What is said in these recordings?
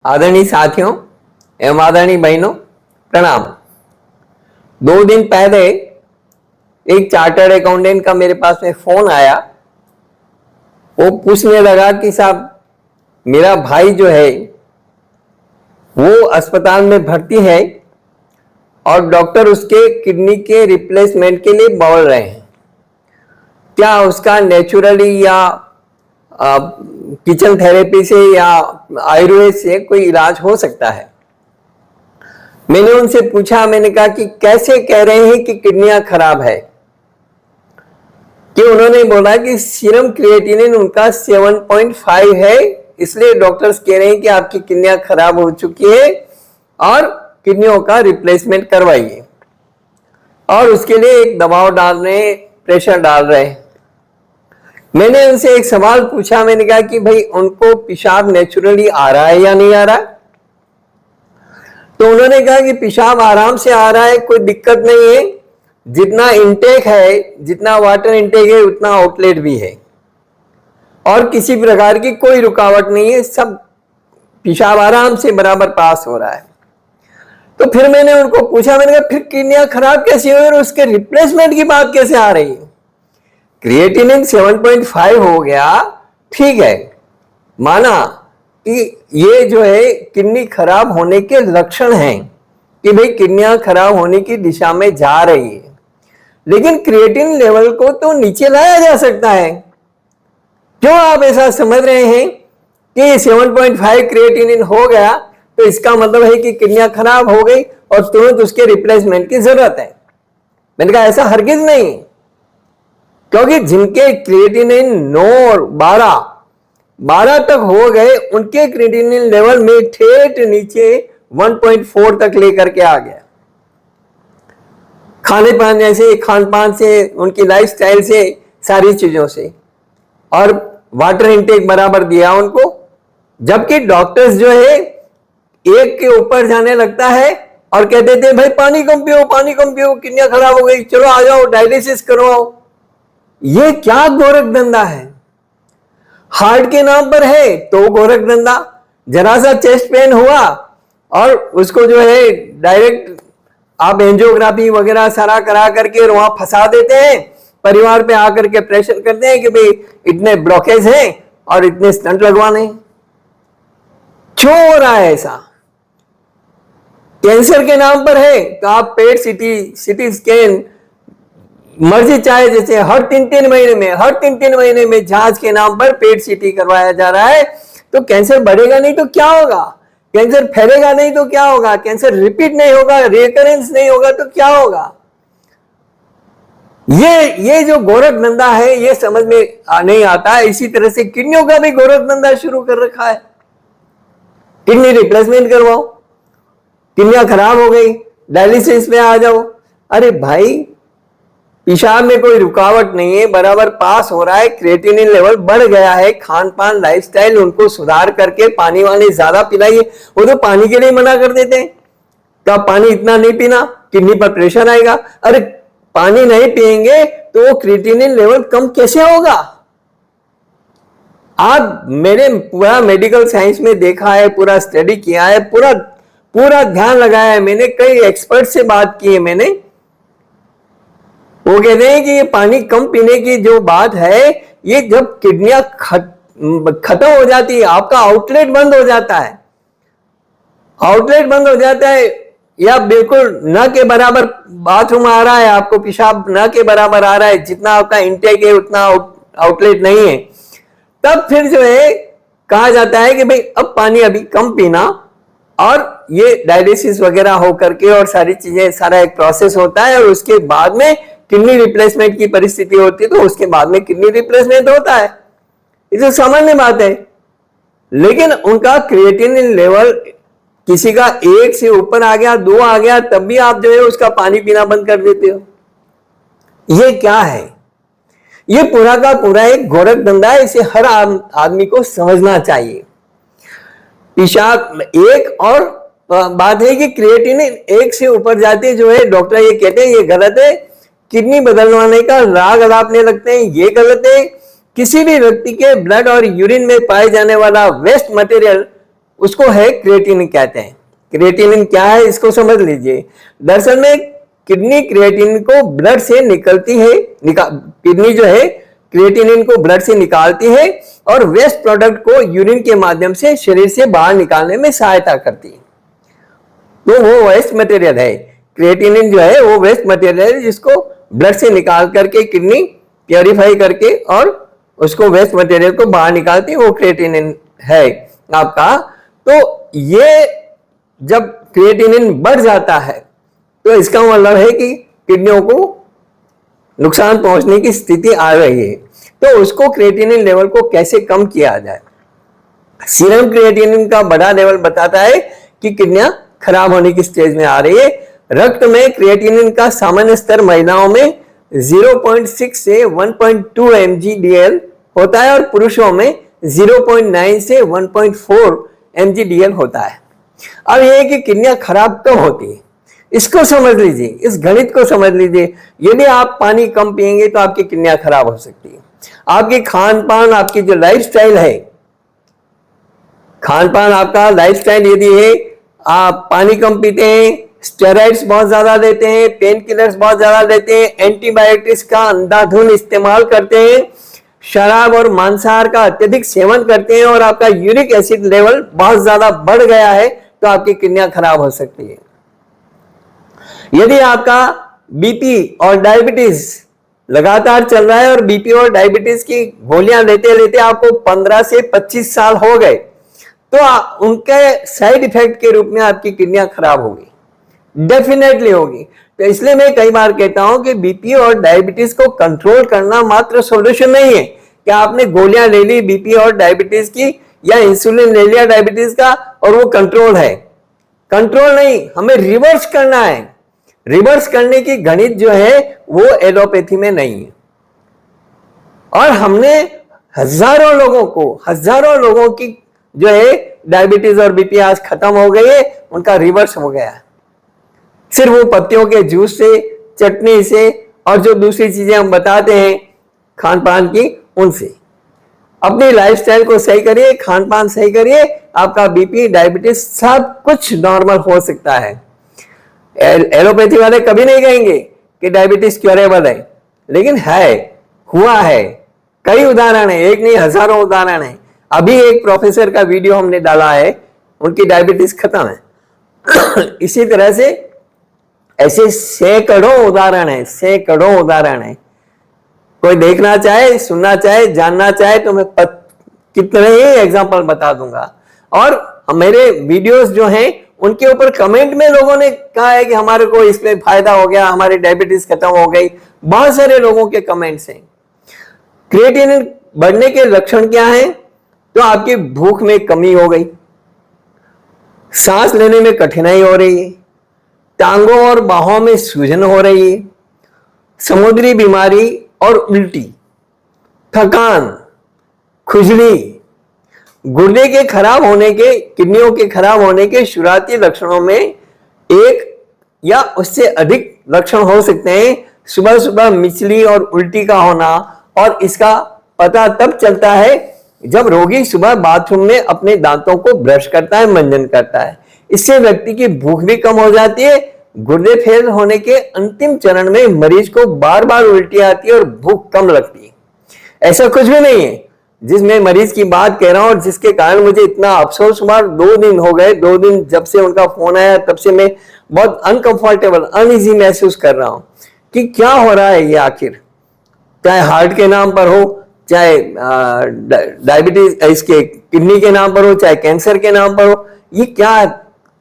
आदरणीय साथियों एवं आदरणीय बहनों, प्रणाम। 2 दिन पहले एक चार्टर्ड अकाउंटेंट का मेरे पास में फोन आया। वो पूछने लगा कि साहब, मेरा भाई जो है वो अस्पताल में भर्ती है और डॉक्टर उसके किडनी के रिप्लेसमेंट के लिए बोल रहे हैं। क्या उसका नेचुरली या किचन थेरेपी से या आयुर्वेद से कोई इलाज हो सकता है? मैंने उनसे पूछा, मैंने कहा कि कैसे कह रहे हैं कि किडनियां खराब है? कि उन्होंने बोला कि सीरम क्रिएटिनिन उनका 7.5 है, इसलिए डॉक्टर्स कह रहे हैं कि आपकी किडनियां खराब हो चुकी है और किडनियों का रिप्लेसमेंट करवाइए। और उसके लिए एक दबाव डाल रहे हैं, प्रेशर डाल रहे हैं। मैंने उनसे एक सवाल पूछा, मैंने कहा कि भाई उनको पेशाब नेचुरली आ रहा है या नहीं आ रहा है? तो उन्होंने कहा कि पेशाब आराम से आ रहा है, कोई दिक्कत नहीं है। जितना इंटेक है, जितना वाटर इंटेक है, उतना आउटलेट भी है और किसी प्रकार की कोई रुकावट नहीं है, सब पेशाब आराम से बराबर पास हो रहा है। तो फिर मैंने उनको पूछा, मैंने कहा फिर किडनियां खराब कैसी हुई और उसके रिप्लेसमेंट की बात कैसे आ रही है? क्रिएटिनिन 7.5 हो गया, ठीक है, माना कि ये जो है किडनी खराब होने के लक्षण हैं कि भाई किडनियां खराब होने की दिशा में जा रही है, लेकिन क्रिएटिनिन लेवल को तो नीचे लाया जा सकता है। क्यों आप ऐसा समझ रहे हैं कि 7.5 क्रिएटिनिन हो गया तो इसका मतलब है कि किडनियां खराब हो गई और तुरंत उसके रिप्लेसमेंट की जरूरत है? मैंने कहा ऐसा हरगिज नहीं, क्योंकि जिनके क्रिएटिनिन 9 और 12 तक हो गए, उनके क्रिएटिनिन लेवल में ठेठ नीचे 1.4 तक लेकर के आ गया। खाने पाने से, खान पान से, उनकी लाइफस्टाइल से, सारी चीजों से, और वाटर इनटेक बराबर दिया उनको। जबकि डॉक्टर्स जो है एक के ऊपर जाने लगता है और कहते थे भाई पानी कम पियो, पानी कम पियो, किडनियां खराब हो गई, चलो आ जाओ डायलिसिस करवाओ। ये क्या गोरख धंधा है? हार्ट के नाम पर है तो गोरख धंधा। जरा सा चेस्ट पेन हुआ और उसको जो है डायरेक्ट आप एंजियोग्राफी वगैरह सारा करा करके वहां फंसा देते हैं, परिवार पे आकर के प्रेशर करते हैं कि भाई इतने ब्लॉकेज हैं और इतने स्टंट लगवाने। क्यों हो रहा है ऐसा? कैंसर के नाम पर है तो आप पेट सिटी स्कैन मर्जी चाहे, जैसे हर 3-3 महीने में जांच के नाम पर पेट सीटी करवाया जा रहा है। तो कैंसर बढ़ेगा नहीं तो क्या होगा? कैंसर फैलेगा नहीं तो क्या होगा? कैंसर रिपीट नहीं होगा, रिकरेंस नहीं होगा तो क्या होगा? ये जो गोरख धंधा है ये समझ में नहीं आता है। इसी तरह से किडनियों का भी गोरख धंधा शुरू कर रखा है। किडनी रिप्लेसमेंट करवाओ, किडनियां खराब हो गई, डायलिसिस में आ जाओ। अरे भाई, पेशाब में कोई रुकावट नहीं है, बराबर पास हो रहा है, क्रिएटिनिन लेवल बढ़ गया है, खान पान लाइफस्टाइल उनको सुधार करके पानी वानी ज्यादा पिलाइए। वो तो पानी के लिए मना कर देते हैं, क्या पानी इतना नहीं पीना, किडनी पर प्रेशर आएगा। अरे पानी नहीं पिएंगे तो क्रिएटिनिन लेवल कम कैसे होगा? आप, मैंने पूरा मेडिकल साइंस में देखा है, पूरा स्टडी किया है, पूरा ध्यान लगाया है, मैंने कई एक्सपर्ट से बात की है। मैंने, वो कहते हैं कि ये पानी कम पीने की जो बात है, ये जब किडनियां खत्म हो जाती है, आपका आउटलेट बंद हो जाता है, या बिल्कुल न के बराबर बाथरूम आ रहा है, आपको पेशाब न के बराबर आ रहा है, जितना आपका इंटेक है उतना आउटलेट नहीं है, तब फिर जो है कहा जाता है कि भाई अब पानी अभी कम पीना, और ये डायलिसिस वगैरह हो करके और सारी चीजें, सारा एक प्रोसेस होता है और उसके बाद में किडनी रिप्लेसमेंट की परिस्थिति होती है, तो उसके बाद में किडनी रिप्लेसमेंट होता है। ये तो सामान्य बात है। लेकिन उनका क्रिएटिनिन लेवल किसी का 1 से ऊपर आ गया, 2 आ गया, तब भी आप जो है उसका पानी पीना बंद कर देते हो। ये क्या है? ये पूरा का पूरा एक गोरख धंधा है। इसे हर आदमी को समझना चाहिए। पेशाब एक, और बात है कि क्रिएटिनिन 1 से ऊपर जाते जो है, डॉक्टर ये कहते हैं ये गलत है। किडनी बदलवाने का राग अलापने लगते हैं, ये गलत है। किसी भी व्यक्ति के ब्लड और यूरिन में पाए जाने वाला वेस्ट मटेरियल उसको है क्रिएटिनिन कहते हैं। क्रिएटिनिन क्या है इसको समझ लीजिए। दरअसल में किडनी क्रिएटिनिन को ब्लड से निकलती है, किडनी जो है क्रिएटिनिन को ब्लड से निकालती है और वेस्ट प्रोडक्ट को यूरिन के माध्यम से शरीर से बाहर निकालने में सहायता करती है। तो वो वेस्ट मटेरियल है, क्रिएटिनिन जो है वो वेस्ट मटेरियल है जिसको ब्लड से निकाल करके किडनी प्योरीफाई करके और उसको वेस्ट मटेरियल को बाहर निकालती है, वो क्रिएटिनिन है आपका। तो ये जब क्रिएटिनिन बढ़ जाता है तो इसका मतलब है कि किडनियों को नुकसान पहुंचने की स्थिति आ रही है। तो उसको क्रिएटिनिन लेवल को कैसे कम किया जाए। सीरम क्रिएटिनिन का बड़ा लेवल बताता है कि किडनियां खराब होने की स्टेज में आ रही है। रक्त में क्रिएटिनिन का सामान्य स्तर महिलाओं में 0.6 से 1.2 mg/dl होता है और पुरुषों में 0.9 से 1.4 mg/dl होता है। अब यह है कि किडनियां खराब कब होती है, इसको समझ लीजिए, इस गणित को समझ लीजिए। यदि आप पानी कम पिएंगे तो आपकी किडनियां खराब हो सकती है। आपके खान पान, आपकी जो लाइफस्टाइल है, खान पान आपका लाइफस्टाइल यदि है आप पानी कम पीते हैं, स्टेरॉइड्स बहुत ज्यादा लेते हैं, पेन किलर्स बहुत ज्यादा लेते हैं, एंटीबायोटिक्स का अंधाधुंध इस्तेमाल करते हैं, शराब और मांसाहार का अत्यधिक सेवन करते हैं और आपका यूरिक एसिड लेवल बहुत ज्यादा बढ़ गया है तो आपकी किडनियां खराब हो सकती है। यदि आपका बीपी और डायबिटीज लगातार चल रहा है और बीपी और डायबिटीज की गोलियां लेते लेते आपको 15 से 25 साल हो गए तो उनके साइड इफेक्ट के रूप में आपकी किडनियां खराब होगी, डेफिनेटली होगी। तो इसलिए मैं कई बार कहता हूं कि बीपी और डायबिटीज को कंट्रोल करना मात्र सॉल्यूशन नहीं है कि आपने गोलियां ले ली बीपी और डायबिटीज की या इंसुलिन ले लिया डायबिटीज का और वो कंट्रोल है। कंट्रोल नहीं, हमें रिवर्स करना है। रिवर्स करने की गणित जो है वो एलोपैथी में नहीं है। और हमने हजारों लोगों की जो है डायबिटीज और बीपी आज खत्म हो गई है, उनका रिवर्स हो गया है। सिर्फ वो पत्तियों के जूस से, चटनी से और जो दूसरी चीजें हम बताते हैं खान पान की, उनसे। अपनी लाइफस्टाइल को सही करिए, खान पान सही करिए, आपका बीपी डायबिटीज सब कुछ नॉर्मल हो सकता है। एलोपैथी वाले कभी नहीं कहेंगे कि डायबिटीज क्योरेबल है, लेकिन है, हुआ है। कई उदाहरण है, एक नहीं हजारों उदाहरण है। अभी एक प्रोफेसर का वीडियो हमने डाला है, उनकी डायबिटीज खत्म है। इसी तरह से ऐसे सैकड़ों उदाहरण है। कोई देखना चाहे, सुनना चाहे, जानना चाहे तो मैं कितने ही एग्जांपल बता दूंगा। और मेरे वीडियोस जो हैं उनके ऊपर कमेंट में लोगों ने कहा है कि हमारे को इसमें फायदा हो गया, हमारी डायबिटीज खत्म हो गई। बहुत सारे लोगों के कमेंट्स हैं। क्रिएटिनिन बढ़ने के लक्षण क्या हैं? तो आपकी भूख में कमी हो गई, सांस लेने में कठिनाई हो रही है, टांगों और बाहों में सूजन हो रही है, समुद्री बीमारी और उल्टी, थकान, खुजली, गुर्दे के खराब होने के, किडनियों के खराब होने के शुरुआती लक्षणों में एक या उससे अधिक लक्षण हो सकते हैं। सुबह सुबह मिचली और उल्टी का होना, और इसका पता तब चलता है जब रोगी सुबह बाथरूम में अपने दांतों को ब्रश करता है, मंजन करता है। इससे व्यक्ति की भूख भी कम हो जाती है। गुर्दे फेल होने के अंतिम चरण में मरीज को बार बार उल्टी आती है और भूख कम लगती है। ऐसा कुछ भी नहीं है जिसमें मरीज की बात कह रहा हूं और जिसके कारण मुझे इतना अफसोस हुआ। 2 दिन हो गए, 2 दिन जब से उनका फोन आया तब से मैं बहुत अनकंफर्टेबल, अनइजी महसूस कर रहा हूं कि क्या हो रहा है ये आखिर। चाहे हार्ट के नाम पर हो, चाहे डायबिटीज, इसके किडनी के नाम पर हो, चाहे कैंसर के नाम पर हो, ये क्या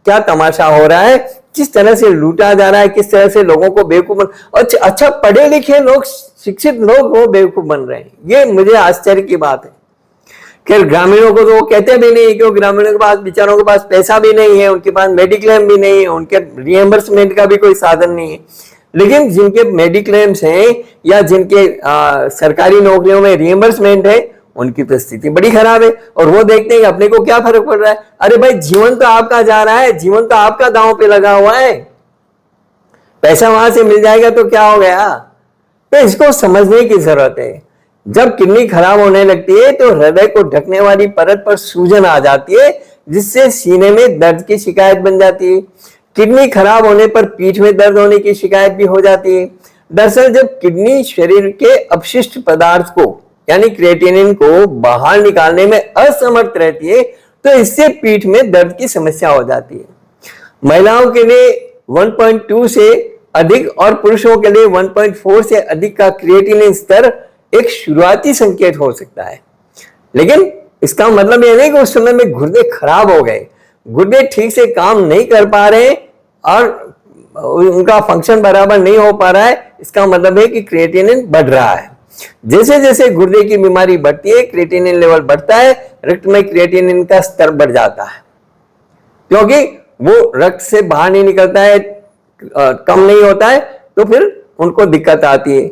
क्या तमाशा हो रहा है, किस तरह से लूटा जा रहा है, किस तरह से लोगों को बेवकूफ अच्छा पढ़े लिखे लोग, शिक्षित लोग वो बेवकूफ बन रहे हैं। ये मुझे आश्चर्य की बात है। खैर ग्रामीणों को तो वो कहते भी नहीं, क्योंकि ग्रामीणों के पास, बेचारों के पास पैसा भी नहीं है, उनके पास मेडिक्लेम भी नहीं है, उनके रिएम्बर्समेंट का भी कोई साधन नहीं है। लेकिन जिनके मेडिक्लेम्स हैं या जिनके सरकारी नौकरियों में रिएम्बर्समेंट है, उनकी तो स्थिति बड़ी खराब है। और वो देखते हैं कि अपने को क्या फर्क पड़ रहा है। अरे भाई, जीवन तो आपका जा रहा है, जीवन तो आपका दांव पे लगा हुआ है। पैसा वहां से मिल जाएगा तो क्या हो गया। तो इसको समझने की जरूरत है। जब किडनी खराब होने लगती है तो हृदय को ढकने वाली परत पर सूजन आ जाती है, जिससे सीने में दर्द की शिकायत बन जाती है। किडनी खराब होने पर पीठ में दर्द होने की शिकायत भी हो जाती है। दरअसल जब किडनी शरीर के अपशिष्ट पदार्थ को यानी क्रिएटिनिन को बाहर निकालने में असमर्थ रहती है तो इससे पीठ में दर्द की समस्या हो जाती है। महिलाओं के लिए 1.2 से अधिक और पुरुषों के लिए 1.4 से अधिक का क्रिएटिनिन स्तर एक शुरुआती संकेत हो सकता है, लेकिन इसका मतलब यह नहीं कि उस समय में गुर्दे खराब हो गए, गुर्दे ठीक से काम नहीं कर पा रहे और उनका फंक्शन बराबर नहीं हो पा रहा है। इसका मतलब है कि क्रिएटिनिन बढ़ रहा है। जैसे जैसे गुर्दे की बीमारी बढ़ती है, क्रिएटिनिन लेवल बढ़ता है, रक्त में क्रिएटिनिन का स्तर बढ़ जाता है, क्योंकि वो रक्त से बाहर नहीं निकलता है, कम नहीं होता है, तो फिर उनको दिक्कत आती है।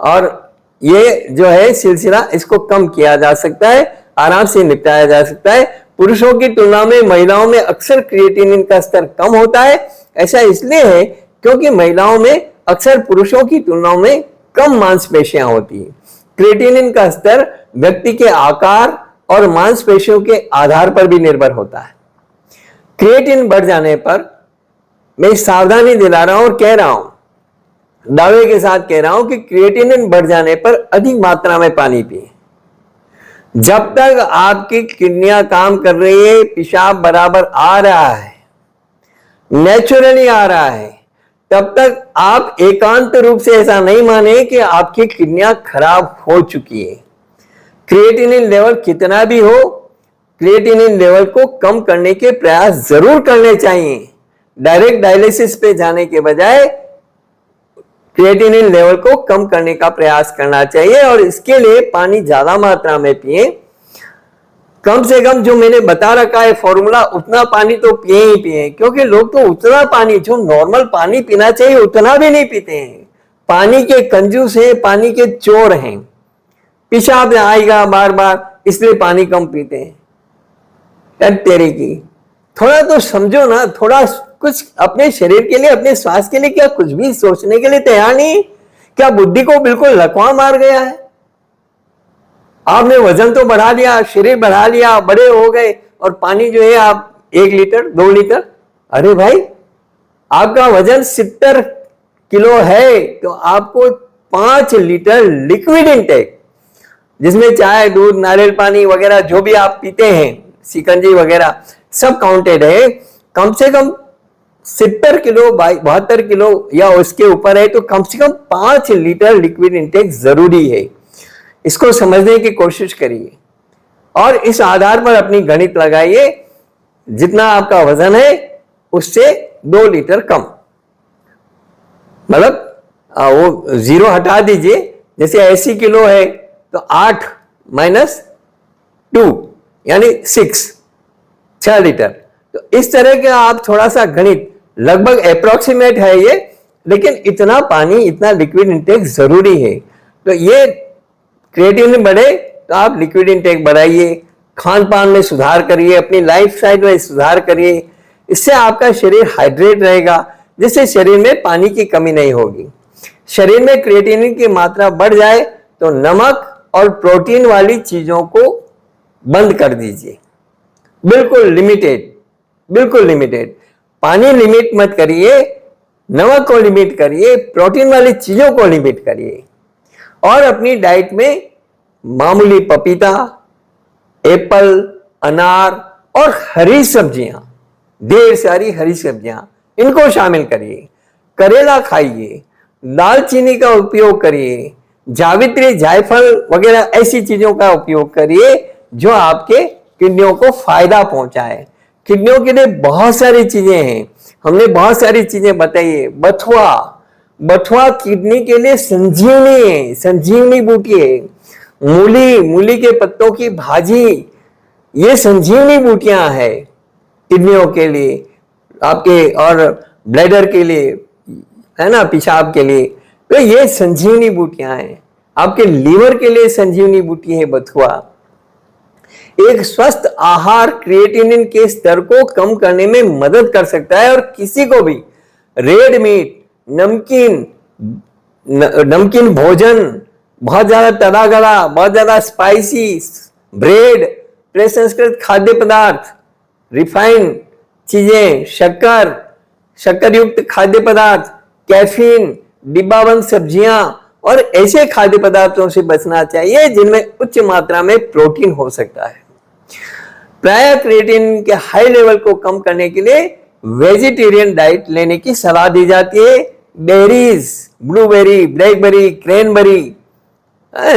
और ये जो है सिलसिला, इसको कम किया जा सकता है, आराम से निपटाया जा सकता है। पुरुषों की तुलना में महिलाओं में अक्सर क्रिएटिनिन का स्तर कम होता है। ऐसा इसलिए है क्योंकि महिलाओं में अक्सर पुरुषों की तुलना में कम मांसपेशियां होती है। क्रिएटिनिन का स्तर व्यक्ति के आकार और मांसपेशियों के आधार पर भी निर्भर होता है। क्रिएटिनिन बढ़ जाने पर मैं सावधानी दिला रहा हूं और कह रहा हूं, दावे के साथ कह रहा हूं कि क्रिएटिनिन बढ़ जाने पर अधिक मात्रा में पानी पिए। जब तक आपकी किडनियां काम कर रही है, पेशाब बराबर आ रहा है, नेचुरली आ रहा है, तब तक आप एकांत रूप से ऐसा नहीं माने कि आपकी किडनियां खराब हो चुकी है। क्रिएटिनिन लेवल कितना भी हो, क्रिएटिनिन लेवल को कम करने के प्रयास जरूर करने चाहिए। डायरेक्ट डायलिसिस पे जाने के बजाय क्रिएटिनिन लेवल को कम करने का प्रयास करना चाहिए और इसके लिए पानी ज्यादा मात्रा में पिए। कम से कम जो मैंने बता रखा है फॉर्मूला, उतना पानी तो पिए ही पिए, क्योंकि लोग तो उतना पानी जो नॉर्मल पानी पीना चाहिए उतना भी नहीं पीते हैं। पानी के कंजूस हैं, पानी के चोर हैं। पेशाब आएगा बार बार, इसलिए पानी कम पीते हैं। यार तेरे की थोड़ा तो समझो ना, थोड़ा कुछ अपने शरीर के लिए, अपने स्वास्थ्य के लिए क्या कुछ भी सोचने के लिए तैयार नहीं? क्या बुद्धि को बिल्कुल लकवा मार गया है? आपने वजन तो बढ़ा लिया, शरीर बढ़ा लिया, बड़े हो गए, और पानी जो है आप 1 लीटर 2 लीटर। अरे भाई, आपका वजन 70 किलो है तो आपको 5 लीटर लिक्विड इनटेक, जिसमें चाय, दूध, नारियल पानी वगैरह जो भी आप पीते हैं, सिकंजी वगैरह सब काउंटेड है। कम से कम 70 किलो 72 किलो या उसके ऊपर है तो कम से कम 5 लीटर लिक्विड इनटेक जरूरी है। इसको समझने की कोशिश करिए और इस आधार पर अपनी गणित लगाइए। जितना आपका वजन है उससे 2 लीटर कम, मतलब वो 0 हटा दीजिए। जैसे 80 किलो है तो 8 माइनस 2 यानी 6 लीटर। तो इस तरह के आप थोड़ा सा गणित, लगभग अप्रोक्सीमेट है ये, लेकिन इतना पानी, इतना लिक्विड इनटेक जरूरी है। तो ये क्रिएटिनिन बढ़े तो आप लिक्विड इनटेक बढ़ाइए, खान पान में सुधार करिए, अपनी लाइफ स्टाइल में सुधार करिए। इससे आपका शरीर हाइड्रेट रहेगा, जिससे शरीर में पानी की कमी नहीं होगी। शरीर में क्रिएटिनिन की मात्रा बढ़ जाए तो नमक और प्रोटीन वाली चीजों को बंद कर दीजिए, बिल्कुल लिमिटेड, बिल्कुल लिमिटेड। पानी लिमिट मत करिए, नमक को लिमिट करिए, प्रोटीन वाली चीजों को लिमिट करिए, और अपनी डाइट में मामूली पपीता, एप्पल, अनार और हरी सब्जियां, ढेर सारी हरी सब्जियां, इनको शामिल करिए। करेला खाइए, दालचीनी का उपयोग करिए, जावित्री, जायफल वगैरह ऐसी चीजों का उपयोग करिए जो आपके किडनियों को फायदा पहुंचाए। किडनियों के लिए बहुत सारी चीजें हैं, हमने बहुत सारी चीजें बताई है। बथुआ किडनी के लिए संजीवनी है, संजीवनी बूटी है। मूली के पत्तों की भाजी, ये संजीवनी बूटियां है किडनियों के लिए, आपके और ब्लैडर के लिए, है ना, पेशाब के लिए। तो ये संजीवनी बूटियां हैं। आपके लीवर के लिए संजीवनी बूटी है बथुआ। एक स्वस्थ आहार क्रिएटिनिन के स्तर को कम करने में मदद कर सकता है और किसी को भी रेड मीट, नमकीन भोजन, बहुत ज्यादा तला गला, बहुत ज्यादा स्पाइसी, ब्रेड, प्रसंस्कृत खाद्य पदार्थ, रिफाइंड चीजें, शक्कर युक्त खाद्य पदार्थ, कैफीन, डिब्बाबंद सब्जियां और ऐसे खाद्य पदार्थों से बचना चाहिए जिनमें उच्च मात्रा में प्रोटीन हो सकता है। प्रायः क्रिएटिनिन के हाई लेवल को कम करने के लिए वेजिटेरियन डाइट लेने की सलाह दी जाती है। Berries, blueberry, blackberry, cranberry,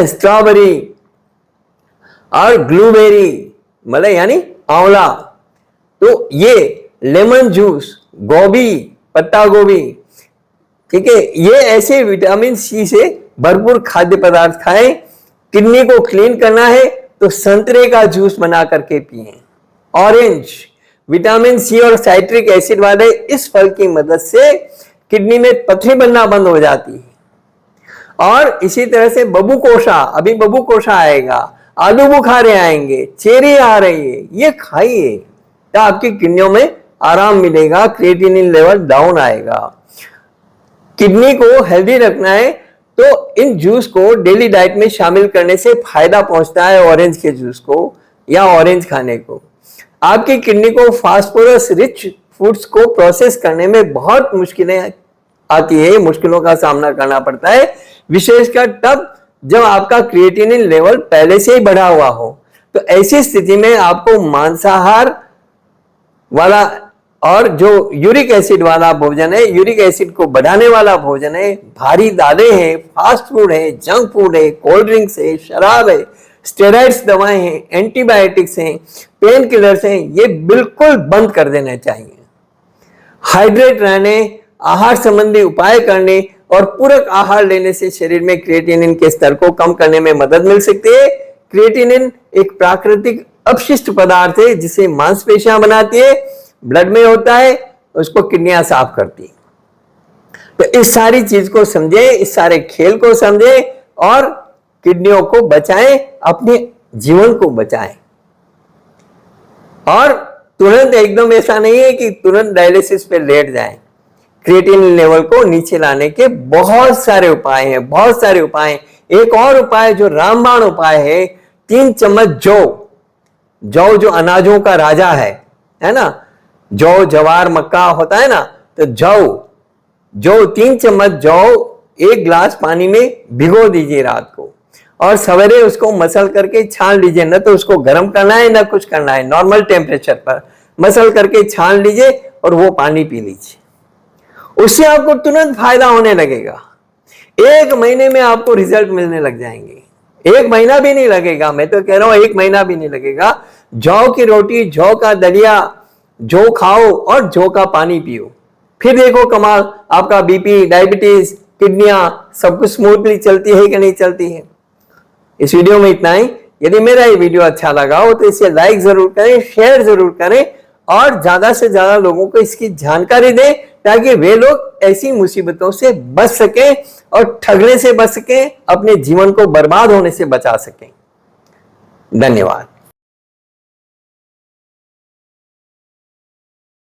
strawberry और ग्लूबेरी मतलब यानी आंवला, तो ये लेमन जूस, गोभी, पत्ता गोभी, ठीक है, ये ऐसे विटामिन सी से भरपूर खाद्य पदार्थ खाएं। किडनी को क्लीन करना है तो संतरे का जूस बना करके पिएं। ऑरेंज, विटामिन सी और साइट्रिक एसिड वाले इस फल की मदद से किडनी में पथरी बनना बंद हो जाती है। और इसी तरह से बबूकोशा, अभी बबूकोशा आएगा, आलू बुखारे आएंगे, चेरी आ रही है, ये खाइए तो आपकी किडनियों में आराम मिलेगा, क्रिएटिनिन लेवल डाउन आएगा। किडनी को हेल्दी रखना है तो इन जूस को डेली डाइट में शामिल करने से फायदा पहुंचता है ऑरेंज के जूस को या ऑरेंज खाने को। आपकी किडनी को फास्फोरस रिच फूड्स को प्रोसेस करने में बहुत मुश्किलें आती है, मुश्किलों का सामना करना पड़ता है, विशेषकर तब जब आपका क्रिएटिनिन लेवल पहले से ही बढ़ा हुआ हो। तो ऐसी स्थिति में आपको मांसाहार वाला और जो यूरिक एसिड वाला भोजन है, यूरिक एसिड को बढ़ाने वाला भोजन है, भारी दालें हैं, फास्ट फूड है, जंक फूड है, कोल्ड ड्रिंक्स है, शराब है, स्टेरॉइड्स दवाएं हैं, एंटीबायोटिक्स हैं, पेन किलर्स हैं, ये बिल्कुल बंद कर देने चाहिए। हाइड्रेट रहने, आहार संबंधी उपाय करने और पूरक आहार लेने से शरीर में क्रिएटिनिन के स्तर को कम करने में मदद मिल सकती है। क्रिएटिनिन एक प्राकृतिक अपशिष्ट पदार्थ है जिसे मांसपेशियां बनाती है, ब्लड में होता है, उसको किडनियां साफ करती है। तो इस सारी चीज को समझे, इस सारे खेल को समझे और किडनियों को बचाएं, अपने जीवन को बचाएं। और तुरंत एकदम ऐसा नहीं है कि तुरंत डायलिसिस पे लेट जाएं। क्रिएटिनिन लेवल को नीचे लाने के बहुत सारे उपाय हैं, बहुत सारे उपाय हैं। एक और उपाय जो रामबाण उपाय है, 3 चम्मच जौ जो अनाजों का राजा है ना, जौ, जवार, मक्का होता है ना, तो जौ 3 चम्मच जौ 1 गिलास पानी में भिगो दीजिए रात को और सवेरे उसको मसल करके छान लीजिए। न तो उसको गर्म करना है, ना कुछ करना है, नॉर्मल टेम्परेचर पर मसल करके छान लीजिए और वो पानी पी लीजिए। उससे आपको तुरंत फायदा होने लगेगा। 1 महीने में आपको रिजल्ट मिलने लग जाएंगे। 1 महीना भी नहीं लगेगा, मैं तो कह रहा हूं 1 महीना भी नहीं लगेगा। जौ की रोटी, जौ का दलिया, जौ खाओ और जौ का पानी पियो, फिर देखो कमाल। आपका बीपी, डायबिटीज, किडनियां सब कुछ स्मूथली चलती है कि नहीं चलती है। इस वीडियो में इतना ही। यदि मेरा ये वीडियो अच्छा लगा हो तो इसे लाइक जरूर करें, शेयर जरूर करें और ज्यादा से ज्यादा लोगों को इसकी जानकारी दें ताकि वे लोग ऐसी मुसीबतों से बच सकें और ठगने से बच सकें, अपने जीवन को बर्बाद होने से बचा सकें। धन्यवाद।